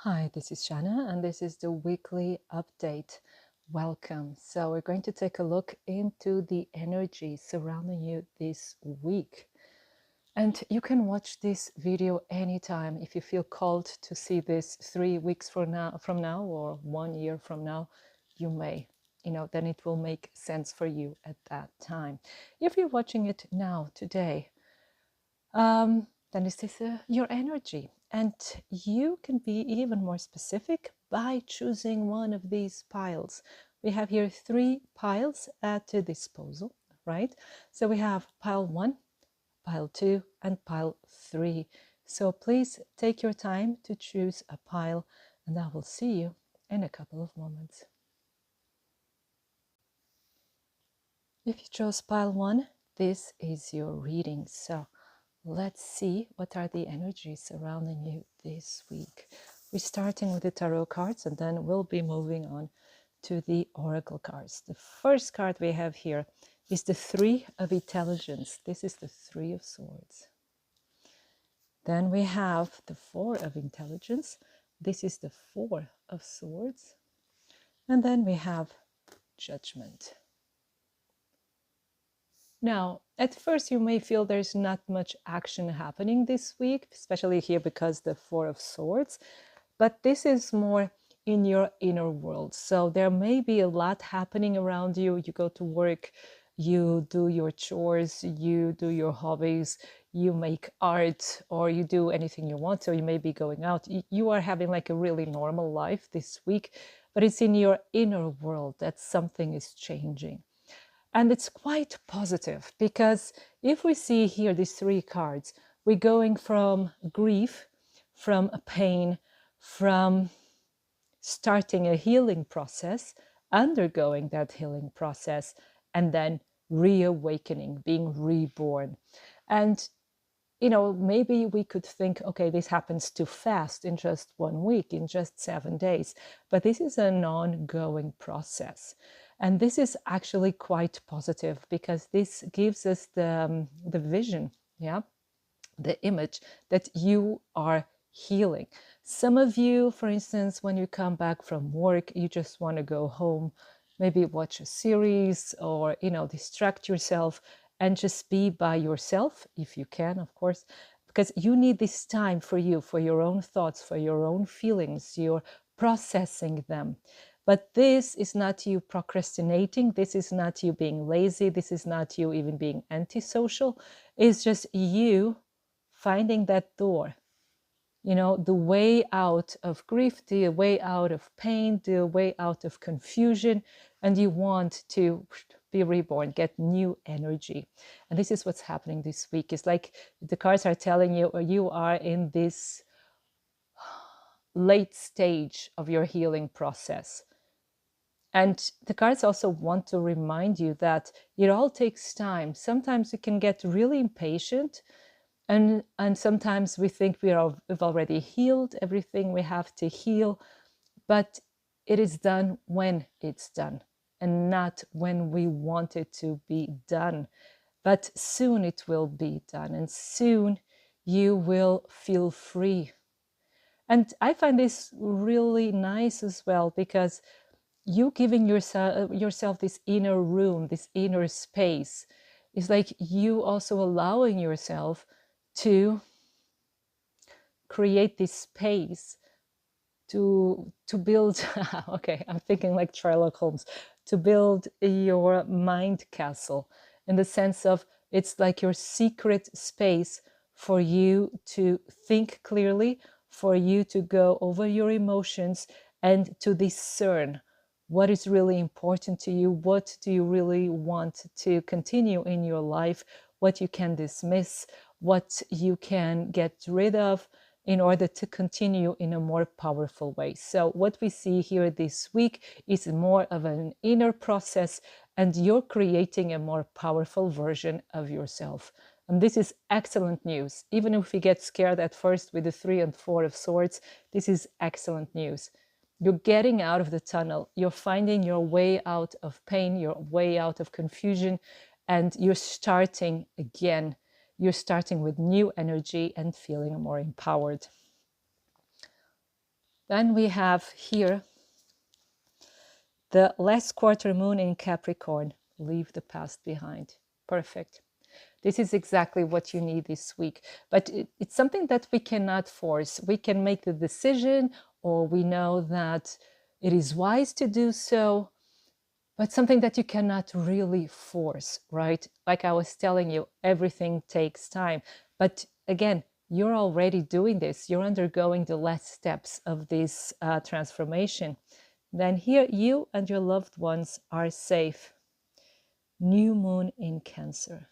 Hi, this is Shannah, and this is the weekly update. Welcome. So, we're going to take a look into the energy surrounding you this week. And you can watch this video anytime if you feel called to see this 3 weeks from now or 1 year from now. You may, then it will make sense for you at that time. If you're watching it now, today, then this is your energy. And you can be even more specific by choosing one of these piles. We have here 3 piles at the disposal, right? So we have pile 1, pile 2, and pile 3. So please take your time to choose a pile, and I will see you in a couple of moments. If you chose pile 1, this is your reading. So let's see what are the energies surrounding you this week. We're starting with the tarot cards, and then we'll be moving on to the oracle cards. The first card we have here is the 3 of Intelligence. This is the 3 of Swords. Then we have the 4 of Intelligence. This is the 4 of Swords. And then we have Judgment. Now, at first you may feel there's not much action happening this week, especially here because the 4 of Swords, but this is more in your inner world. So there may be a lot happening around you. You go to work, you do your chores, you do your hobbies, you make art, or you do anything you want. So you may be going out. You are having like a really normal life this week, but it's in your inner world that something is changing. And it's quite positive because if we see here these 3 cards, we're going from grief, from a pain, from starting a healing process, undergoing that healing process, and then reawakening, being reborn. And maybe we could think, okay, this happens too fast in just 1 week, in just 7 days. But this is an ongoing process. And this is actually quite positive because this gives us the vision, the image that you are healing. Some of you, for instance, when you come back from work, you just want to go home, maybe watch a series or, distract yourself and just be by yourself, if you can, of course, because you need this time for you, for your own thoughts, for your own feelings. You're processing them. But this is not you procrastinating. This is not you being lazy. This is not you even being antisocial. It's just you finding that door, the way out of grief, the way out of pain, the way out of confusion, and you want to be reborn, get new energy. And this is what's happening this week. It's like the cards are telling you, or you are in this late stage of your healing process. And the cards also want to remind you that it all takes time. Sometimes you can get really impatient, and sometimes we think we've already healed everything we have to heal, but it is done when it's done and not when we want it to be done. But soon it will be done, and soon you will feel free. And I find this really nice as well, because you giving yourself this inner room, this inner space, is like you also allowing yourself to create this space to build okay, I'm thinking like Sherlock Holmes, to build your mind castle, in the sense of it's like your secret space for you to think clearly, for you to go over your emotions and to discern what is really important to you, what do you really want to continue in your life, what you can dismiss, what you can get rid of in order to continue in a more powerful way. So what we see here this week is more of an inner process, and you're creating a more powerful version of yourself. And this is excellent news. Even if we get scared at first with the 3 and 4 of Swords, this is excellent news. You're getting out of the tunnel. You're finding your way out of pain, your way out of confusion, and you're starting again. You're starting with new energy and feeling more empowered. Then we have here the last quarter moon in Capricorn. Leave the past behind. Perfect. This is exactly what you need this week. But it's something that we cannot force. We can make the decision, or we know that it is wise to do so, but something that you cannot really force, right? Like I was telling you, everything takes time. But again, you're already doing this. You're undergoing the last steps of this transformation. Then here, you and your loved ones are safe. New moon in Cancer.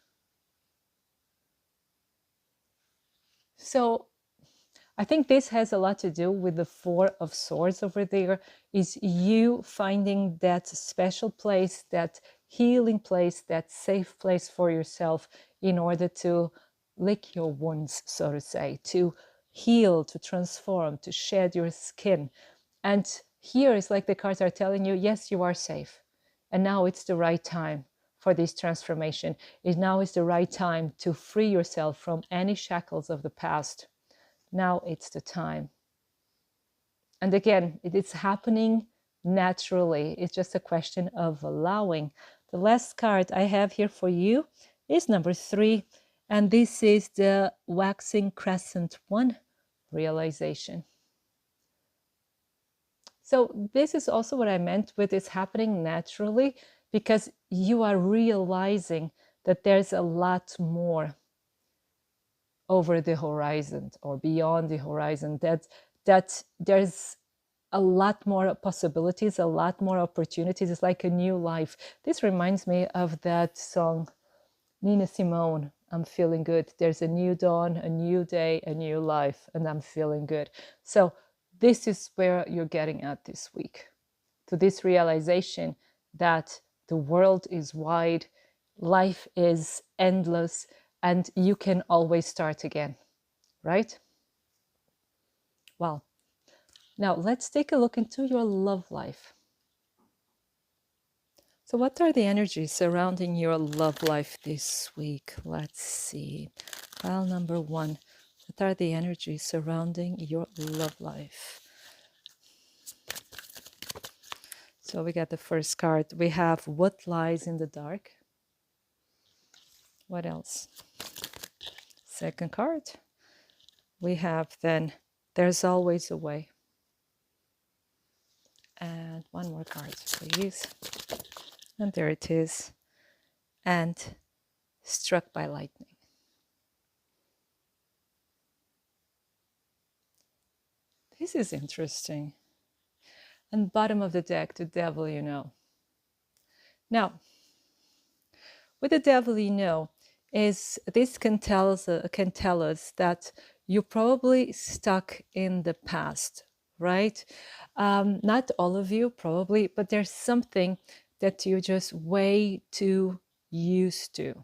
So I think this has a lot to do with the Four of Swords over there, is you finding that special place, that healing place, that safe place for yourself in order to lick your wounds, so to say, to heal, to transform, to shed your skin. And here is like the cards are telling you, yes, you are safe. And now it's the right time for this transformation. Now is the right time to free yourself from any shackles of the past. Now it's the time. And again, it is happening naturally. It's just a question of allowing. The last card I have here for you is number 3. And this is the Waxing Crescent 1, realization. So this is also what I meant with it's happening naturally, because you are realizing that there's a lot more over the horizon or beyond the horizon, that there's a lot more possibilities, a lot more opportunities. It's like a new life. This reminds me of that song, Nina Simone, I'm feeling good. There's a new dawn, a new day, a new life, and I'm feeling good. So this is where you're getting at this week, to this realization that the world is wide, life is endless, and you can always start again, right? Well, now let's take a look into your love life. So what are the energies surrounding your love life this week? Let's see. Pile number 1. What are the energies surrounding your love life? So we got the first card. We have what lies in the dark. What else? Second card. We have then there's always a way. And one more card, please. And there it is. And struck by lightning. This is interesting. And bottom of the deck, the devil you know. Now, with the devil you know, is this can tell us that you're probably stuck in the past, right? Not all of you probably, but there's something that you're just way too used to,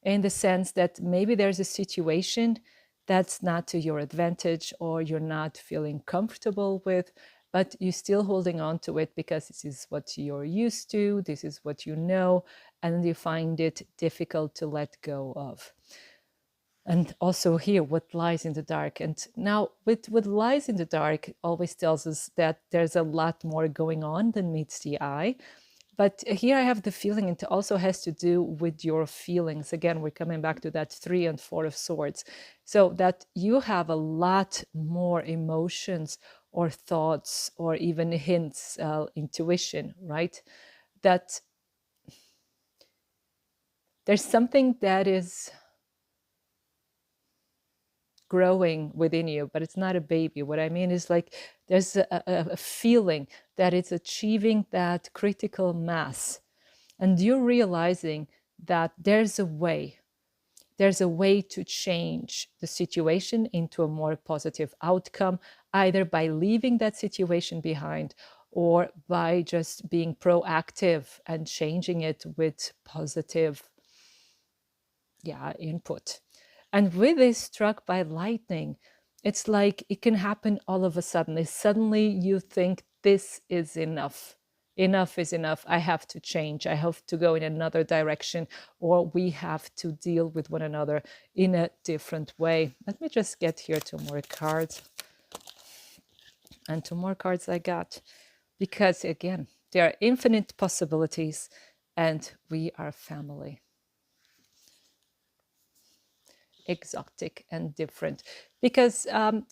in the sense that maybe there's a situation that's not to your advantage or you're not feeling comfortable with, but you're still holding on to it because this is what you're used to, this is what you know, and you find it difficult to let go of. And also here, what lies in the dark. And now with what lies in the dark always tells us that there's a lot more going on than meets the eye. But here I have the feeling it also has to do with your feelings. Again, we're coming back to that 3 and 4 of swords. So that you have a lot more emotions or thoughts or even hints, intuition, right? That there's something that is growing within you, but it's not a baby. What I mean is like there's a feeling that it's achieving that critical mass. And you're realizing that there's a way to change the situation into a more positive outcome, either by leaving that situation behind or by just being proactive and changing it with positive input. And with this struck by lightning, it's like it can happen all of a sudden. Suddenly you think this is enough. Enough is enough. I have to change. I have to go in another direction, or we have to deal with one another in a different way. Let me just get here 2 more cards. And two more cards I got, because again, there are infinite possibilities and we are family. Exotic and different, because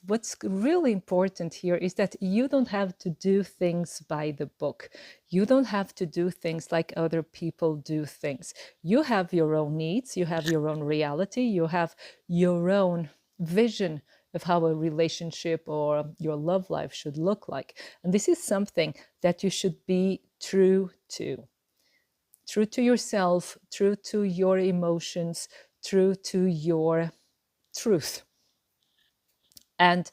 what's really important here is that you don't have to do things by the book. You don't have to do things like other people do things. You have your own needs, you have your own reality, you have your own vision of how a relationship or your love life should look like. And this is something that you should be true to yourself, true to your emotions, true to your truth. And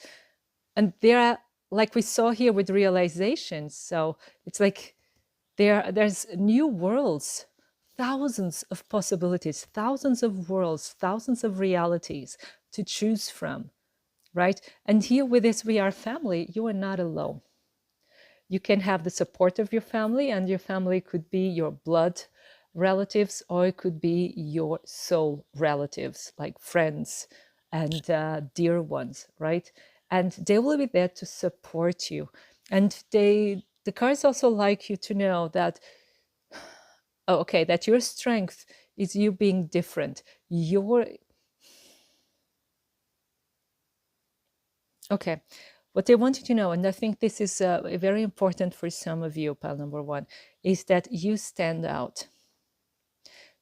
there are, like we saw here with realizations, so it's like there's new worlds, thousands of possibilities, thousands of worlds, thousands of realities to choose from, right? And here with this we are family, you are not alone. You can have the support of your family, and your family could be your blood relatives, or it could be your soul relatives, like friends and dear ones, right? And they will be there to support you. And the cards also like you to know that, oh, okay, that your strength is you being different. Okay, what they want you to know, and I think this is very important for some of you, pile number one, is that you stand out.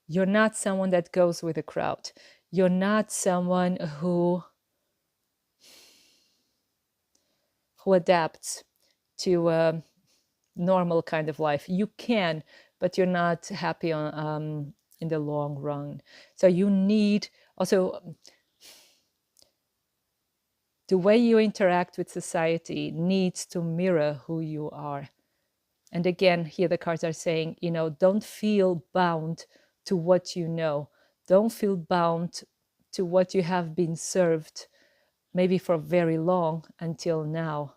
You're not someone that goes with the crowd. You're not someone who adapts to a normal kind of life. You can, but you're not happy in the long run. So you need also, the way you interact with society needs to mirror who you are. And again, here the cards are saying, don't feel bound to what you know. Don't feel bound to what you have been served, maybe for very long until now.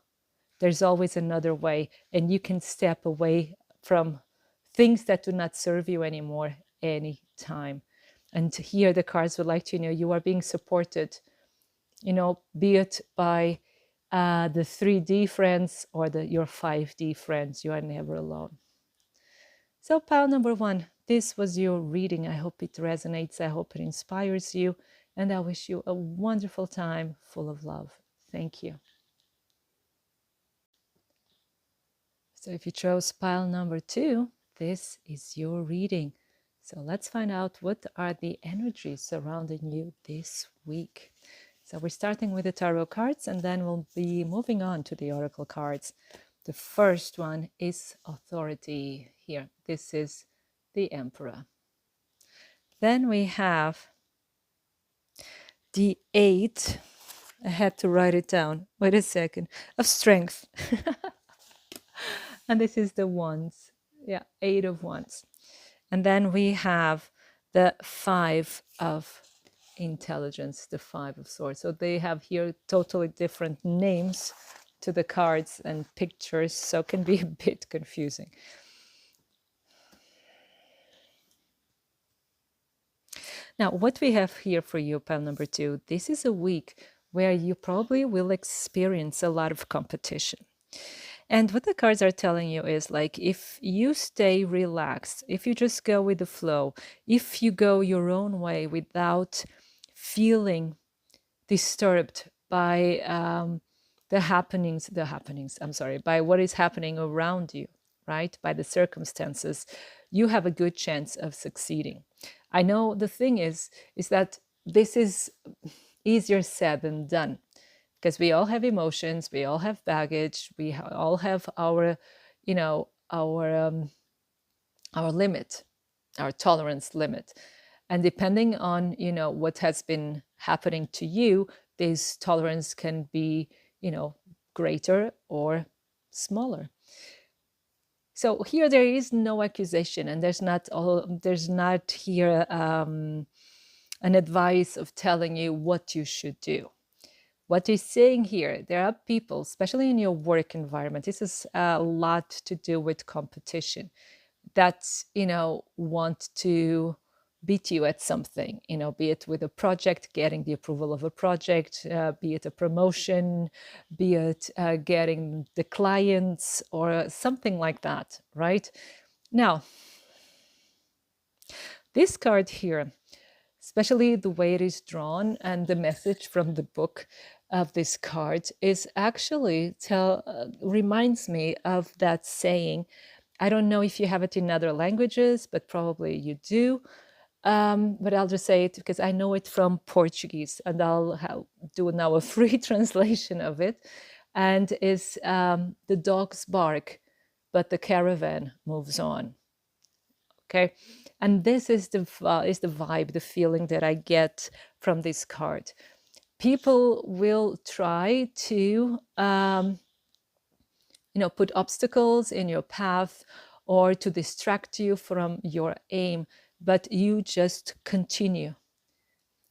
There's always another way, and you can step away from things that do not serve you anymore anytime. And here the cards would like to know you are being supported, be it by the 3D friends or your 5D friends. You are never alone. So pile number one, this was your reading. I hope it resonates. I hope it inspires you. And I wish you a wonderful time full of love. Thank you. So if you chose pile number two, this is your reading. So let's find out what are the energies surrounding you this week. So we're starting with the tarot cards, and then we'll be moving on to the oracle cards. The first one is authority here. This is the Emperor. Then we have the 8. I had to write it down. Wait a second. Of strength. And this is the wands. Yeah, 8 of wands. And then we have the 5 of intelligence, the 5 of swords. So they have here totally different names to the cards and pictures, so it can be a bit confusing. Now, what we have here for you, pile number 2, this is a week where you probably will experience a lot of competition. And what the cards are telling you is, like, if you stay relaxed, if you just go with the flow, if you go your own way without feeling disturbed by by what is happening around you, right? By the circumstances, you have a good chance of succeeding. I know the thing is that this is easier said than done, because we all have emotions, we all have baggage, we all have our limit, our tolerance limit. And depending on what has been happening to you, this tolerance can be greater or smaller. So here there is no accusation, and there's not here an advice of telling you what you should do. What he's saying here, there are people, especially in your work environment, this is a lot to do with competition, that want to beat you at something, be it with a project, getting the approval of a project, be it a promotion, be it getting the clients or something like that, right? Now, this card here, especially the way it is drawn and the message from the book of this card is actually reminds me of that saying. I don't know if you have it in other languages, but probably you do. But I'll just say it because I know it from Portuguese, and I'll do now a free translation of it. And is the dogs bark, but the caravan moves on. Okay, and this is the vibe, the feeling that I get from this card. People will try to put obstacles in your path or to distract you from your aim, but you just continue.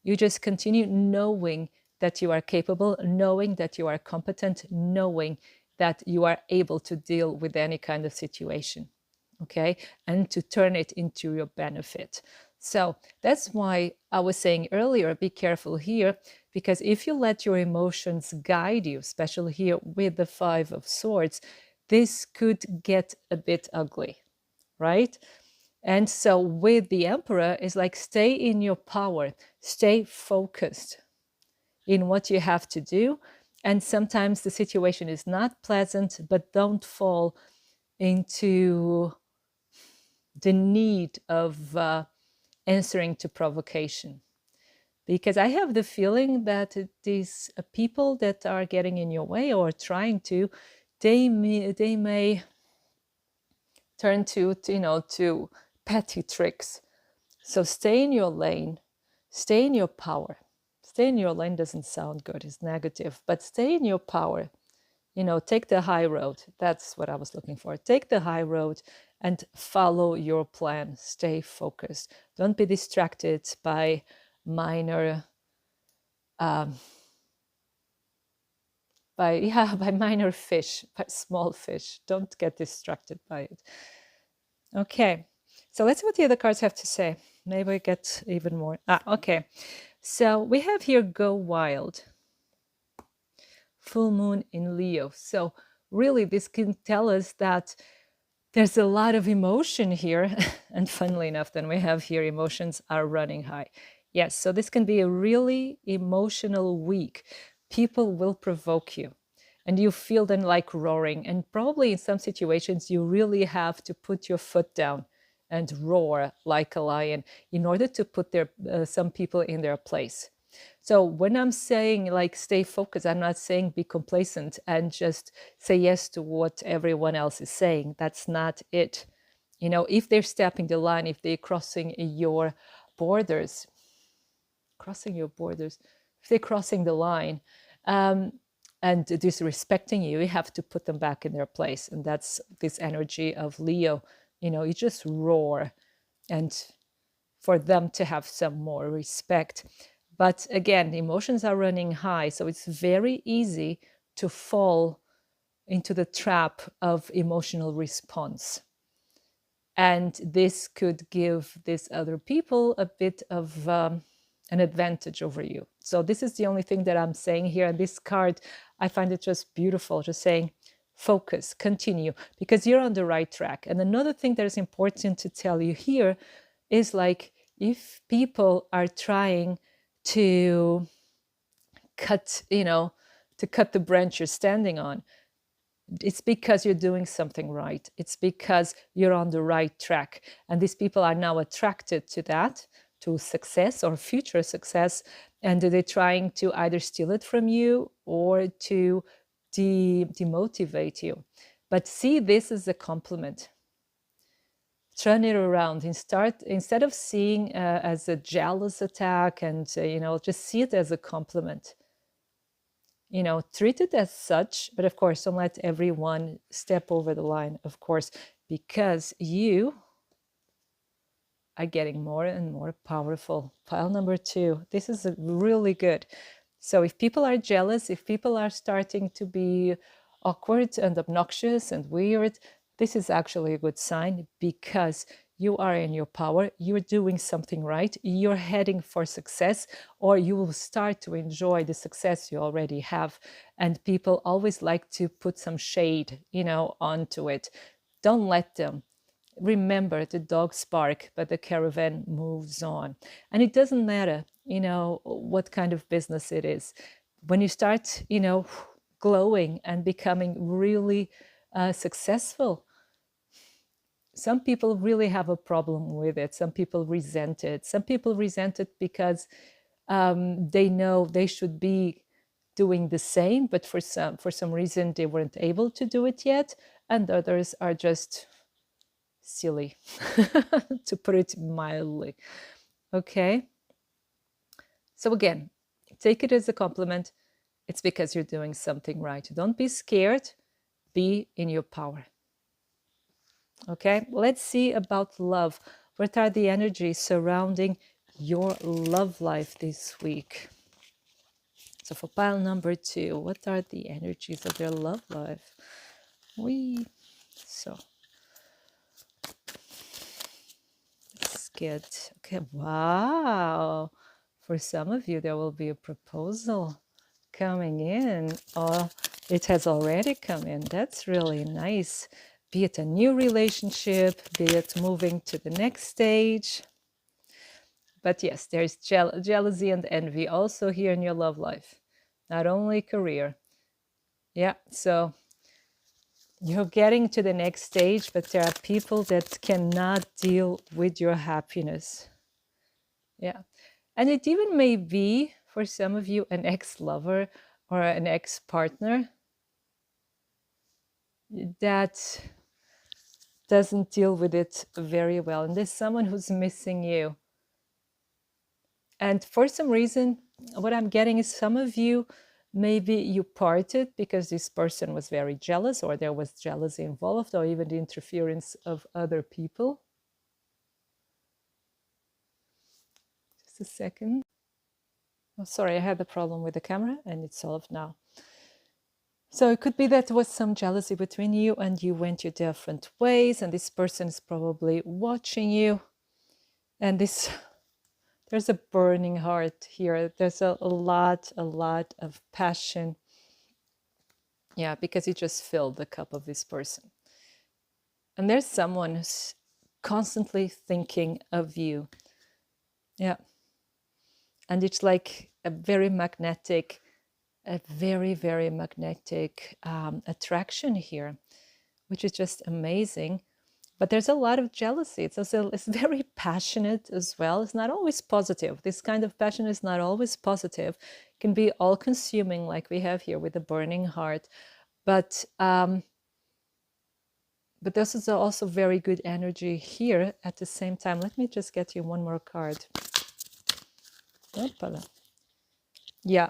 You just continue knowing that you are capable, knowing that you are competent, knowing that you are able to deal with any kind of situation, okay? And to turn it into your benefit. So that's why I was saying earlier, be careful here, because if you let your emotions guide you, especially here with the Five of Swords, this could get a bit ugly, right? And so with the Emperor, it's like stay in your power, stay focused in what you have to do. And sometimes the situation is not pleasant, but don't fall into the need of answering to provocation. Because I have the feeling that these people that are getting in your way or trying to, they may turn to petty tricks. So stay in your lane, stay in your power. Stay in your lane doesn't sound good, it's negative, but stay in your power. Take the high road. That's what I was looking for. Take the high road and follow your plan. Stay focused. Don't be distracted by minor by minor fish, by small fish. Don't get distracted by it. Okay, so let's see what the other cards have to say. Maybe we get even more. Okay. So we have here Go Wild. Full moon in Leo. So really this can tell us that there's a lot of emotion here. And funnily enough, then we have here emotions are running high. Yes, so this can be a really emotional week. People will provoke you and you feel them like roaring. And probably in some situations, you really have to put your foot down and roar like a lion in order to put some people in their place. So when I'm saying like stay focused, I'm not saying be complacent and just say yes to what everyone else is saying. That's not it. If they're stepping the line, if they're crossing your borders, if they're crossing the line and disrespecting you, you have to put them back in their place. And that's this energy of Leo. You just roar and for them to have some more respect. But again, emotions are running high, so it's very easy to fall into the trap of emotional response. And this could give these other people a bit of an advantage over you. So this is the only thing that I'm saying here. And this card, I find it just beautiful, just saying, focus, continue, because you're on the right track. And another thing that is important to tell you here is like, if people are trying to cut the branch you're standing on, it's because you're doing something right. It's because you're on the right track. And these people are now attracted to that, to success or future success. And they're trying to either steal it from you or to demotivate you. But see this as a compliment. Turn it around and instead of seeing as a jealous attack and just see it as a compliment. Treat it as such, but of course don't let everyone step over the line, of course, because you are getting more and more powerful. Pile number 2, this is really good. So if people are jealous, if people are starting to be awkward and obnoxious and weird, this is actually a good sign, because you are in your power, you're doing something right, you're heading for success, or you will start to enjoy the success you already have. And people always like to put some shade, onto it. Don't let them. Remember, the dogs bark, but the caravan moves on. And it doesn't matter, what kind of business it is. When you start, glowing and becoming really successful, some people really have a problem with it. Some people resent it. Some people resent it because they know they should be doing the same, but for some reason they weren't able to do it yet, and others are just silly, to put it mildly. Okay. So again, take it as a compliment. It's because you're doing something right. Don't be scared. Be in your power. Okay, let's see about love. What are the energies surrounding your love life this week? So for pile number 2, what are the energies of your love life? So let's get, okay, wow. For some of you, there will be a proposal coming in, or it has already come in. That's really nice. Be it a new relationship, be it moving to the next stage. But yes, there's jealousy and envy also here in your love life, not only career. Yeah, so you're getting to the next stage, but there are people that cannot deal with your happiness. Yeah, and it even may be, for some of you, an ex-lover or an ex-partner that doesn't deal with it very well. And there's someone who's missing you. And for some reason, what I'm getting is some of you, maybe you parted because this person was very jealous, or there was jealousy involved, or even the interference of other people. Just a second. Oh, sorry, I had a problem with the camera and it's solved now. So it could be that there was some jealousy between you and you went your different ways, and this person is probably watching you. And there's a burning heart here. There's a lot of passion. Yeah, because you just filled the cup of this person. And there's someone who's constantly thinking of you. Yeah. And it's like a very magnetic attraction here, which is just amazing. But there's a lot of jealousy. It's very passionate as well. It's not always positive. This kind of passion is not always positive. It can be all consuming, like we have here with the burning heart. But this is also very good energy here at the same time. Let me just get you one more card. Yeah.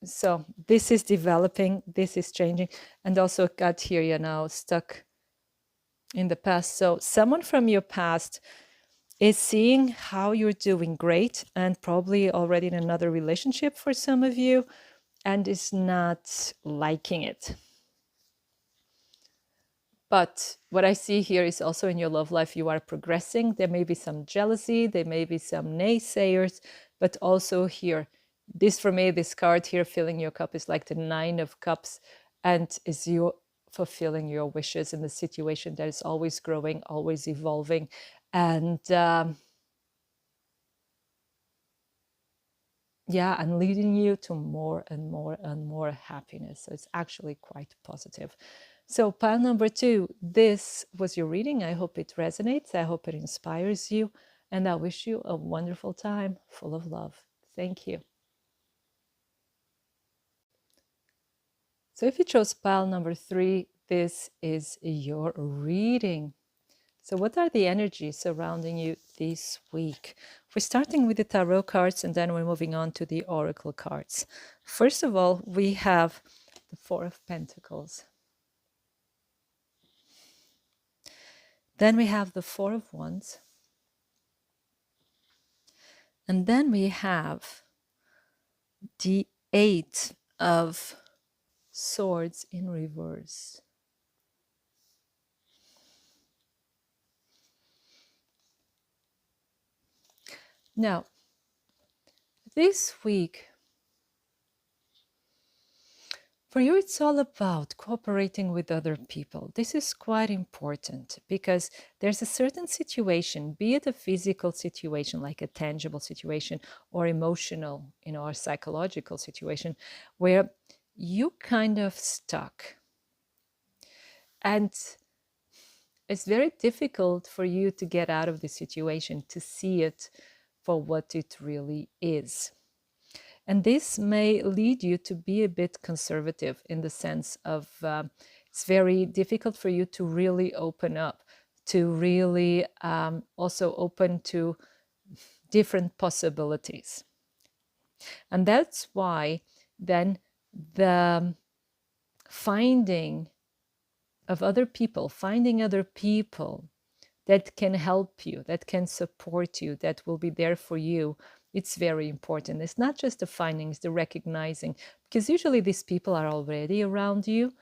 So this is developing, this is changing, and also got here, stuck in the past. So someone from your past is seeing how you're doing great, and probably already in another relationship for some of you, and is not liking it. But what I see here is also in your love life, you are progressing. There may be some jealousy, there may be some naysayers, but also here, this for me, this card here, filling your cup, is like the 9 of Cups, and is you fulfilling your wishes in the situation that is always growing, always evolving, and yeah, and leading you to more and more and more happiness. So it's actually quite positive. So pile number 2, this was your reading. I hope it resonates. I hope it inspires you. And I wish you a wonderful time full of love. Thank you. So if you chose pile number 3, this is your reading. So what are the energies surrounding you this week? We're starting with the tarot cards, and then we're moving on to the oracle cards. First of all, we have the 4 of Pentacles. Then we have the 4 of Wands. And then we have the 8 of Swords in reverse. Now, this week, for you, it's all about cooperating with other people. This is quite important because there's a certain situation, be it a physical situation, like a tangible situation, or emotional, or psychological situation, where you kind of stuck. And it's very difficult for you to get out of the situation, to see it for what it really is. And this may lead you to be a bit conservative in the sense of it's very difficult for you to really open up, to really also open to different possibilities. And that's why then the finding of other people, finding other people that can help you, that can support you, that will be there for you, it's very important. It's not just the findings, the recognizing, because usually these people are already around you.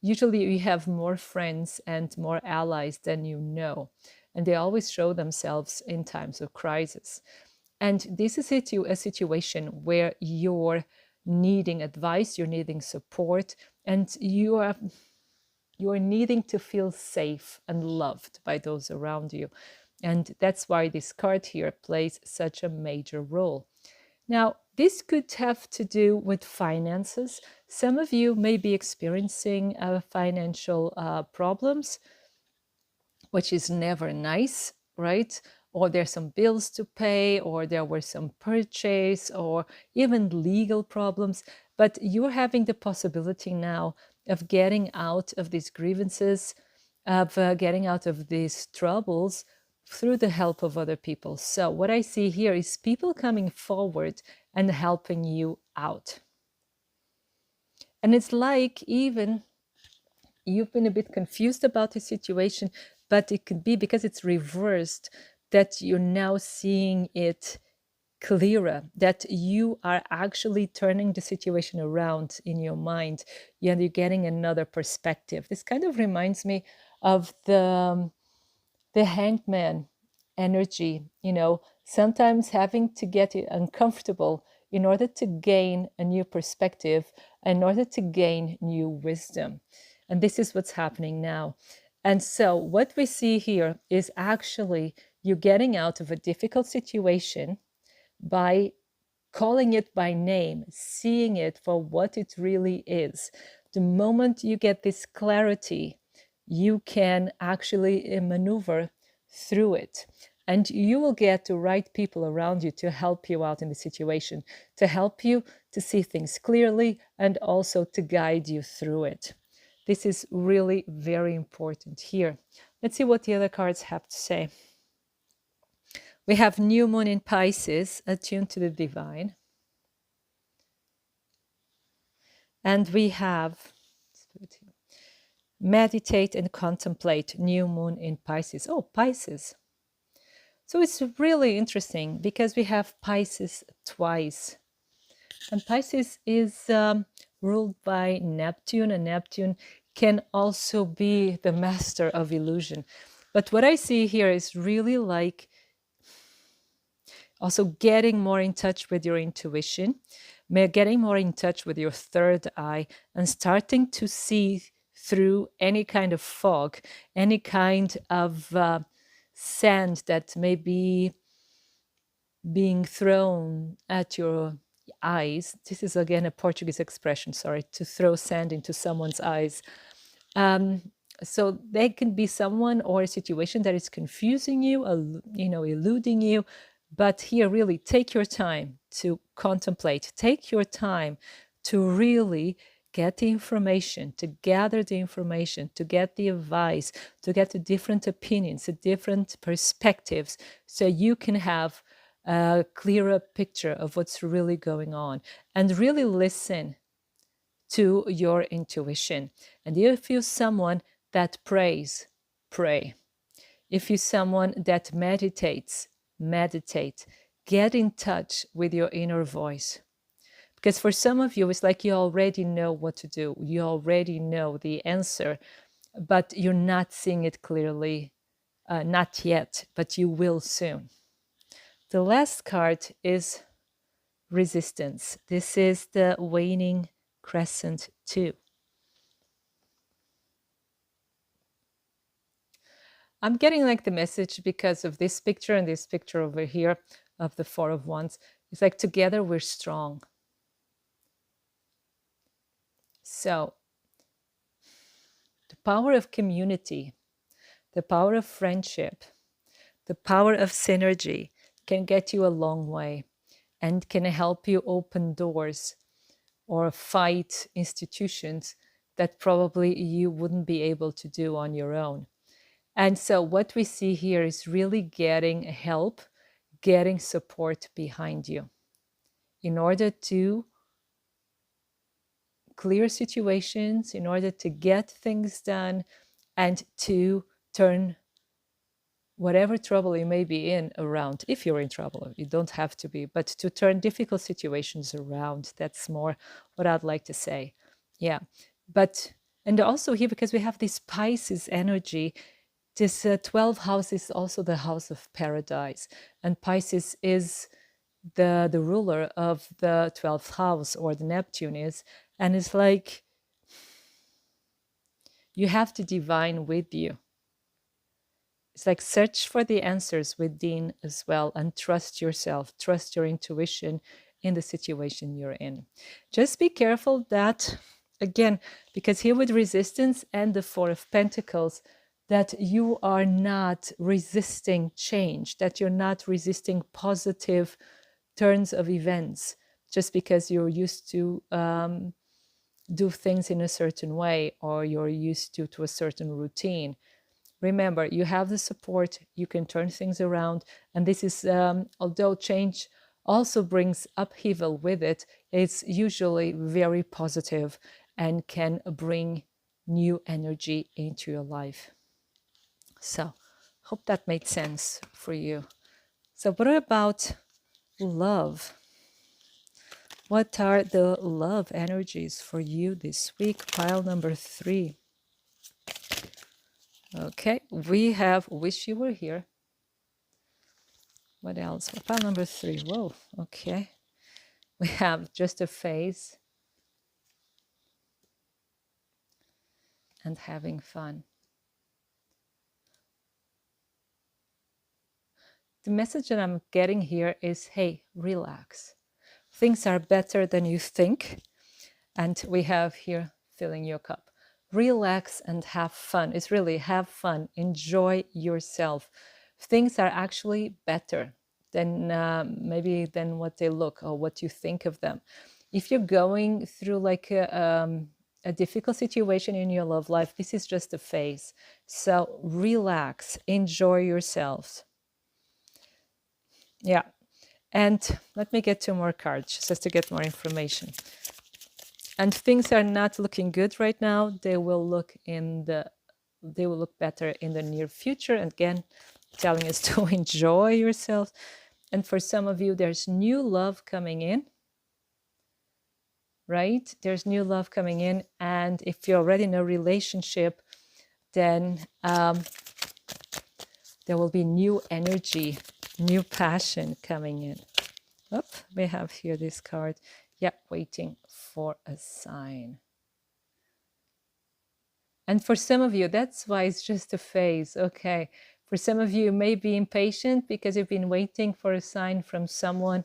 Usually you have more friends and more allies than you know, and they always show themselves in times of crisis. And this is a situation where you're needing advice, you're needing support, and you're needing to feel safe and loved by those around you. And that's why this card here plays such a major role. Now, this could have to do with finances. Some of you may be experiencing financial problems, which is never nice, right? Or there's some bills to pay, or there were some purchase, or even legal problems. But you're having the possibility now of getting out of these grievances, of getting out of these troubles through the help of other people. So what I see here is people coming forward and helping you out. And it's like even you've been a bit confused about the situation, but it could be because it's reversed that you're now seeing it clearer, that you are actually turning the situation around in your mind, and you're getting another perspective. This kind of reminds me of the hanged man energy, sometimes having to get uncomfortable in order to gain a new perspective, in order to gain new wisdom. And this is what's happening now. And so what we see here is actually you getting out of a difficult situation by calling it by name, seeing it for what it really is. The moment you get this clarity, you can actually maneuver through it. And you will get the right people around you to help you out in the situation, to help you to see things clearly and also to guide you through it. This is really very important here. Let's see what the other cards have to say. We have New Moon in Pisces, attuned to the divine. And we have meditate and contemplate, New Moon in Pisces. Oh, Pisces. So it's really interesting because we have Pisces twice. And Pisces is ruled by Neptune, and Neptune can also be the master of illusion. But what I see here is really like also getting more in touch with your intuition, getting more in touch with your third eye, and starting to see through any kind of fog, any kind of sand that may be being thrown at your eyes. This is again a Portuguese expression, sorry, to throw sand into someone's eyes. So they can be someone or a situation that is confusing you, eluding you. But here, really take your time to contemplate, take your time to really get the information, to gather the information, to get the advice, to get the different opinions, the different perspectives, so you can have a clearer picture of what's really going on and really listen to your intuition. And if you're someone that prays, pray. If you're someone that meditates, meditate. Get in touch with your inner voice. Because for some of you, it's like you already know what to do. You already know the answer, but you're not seeing it clearly. Not yet, but you will soon. The last card is resistance. This is the waning crescent 2. I'm getting like the message because of this picture and this picture over here of the Four of Wands. It's like together we're strong. So the power of community, the power of friendship, the power of synergy can get you a long way and can help you open doors or fight institutions that probably you wouldn't be able to do on your own. And so what we see here is really getting help, getting support behind you in order to clear situations, in order to get things done, and to turn whatever trouble you may be in around. If you're in trouble, you don't have to be, but to turn difficult situations around. That's more what I'd like to say. Yeah. But, and also here, because we have this Pisces energy, this 12th house is also the house of paradise. And Pisces is the ruler of the 12th house, or the Neptune is. And it's like you have the divine with you. It's like search for the answers within as well, and trust yourself, trust your intuition in the situation you're in. Just be careful that, again, because here with resistance and the Four of Pentacles, that you are not resisting change, that you're not resisting positive turns of events just because you're used to do things in a certain way, or you're used to a certain routine. Remember, you have the support, you can turn things around. And this is, although change also brings upheaval with it, it's usually very positive and can bring new energy into your life. So, hope that made sense for you. So, what about love? What are the love energies for you this week? Pile number 3. Okay, we have Wish You Were Here. What else? Pile number 3. Whoa, okay. We have Just a Phase and Having Fun. The message that I'm getting here is, hey, relax. Things are better than you think. And we have here Filling Your Cup. Relax and have fun. It's really have fun. Enjoy yourself. Things are actually better than maybe than what they look or what you think of them. If you're going through like a difficult situation in your love life, this is just a phase. So relax, enjoy yourselves. Yeah. And let me get 2 more cards just to get more information. And things are not looking good right now. They will look better in the near future. And again, telling us to enjoy yourself. And for some of you, there's new love coming in. Right? There's new love coming in. And if you're already in a relationship, then there will be new energy, new passion coming in. Oh, we have here this card. Yeah, waiting for a sign. And for some of you, that's why it's just a phase. Okay. For some of you, you may be impatient because you've been waiting for a sign from someone,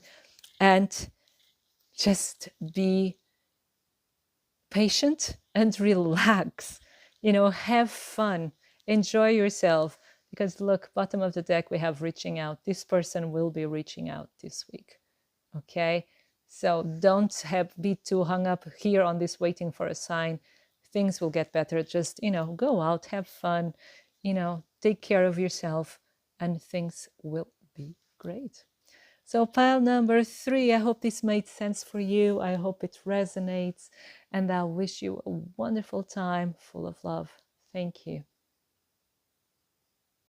and just be patient and relax. You know, have fun, enjoy yourself. Because look, bottom of the deck, we have reaching out. This person will be reaching out this week. Okay. So don't be too hung up here on this waiting for a sign. Things will get better. Just, go out, have fun, take care of yourself, and things will be great. So pile number 3, I hope this made sense for you. I hope it resonates, and I wish you a wonderful time full of love. Thank you.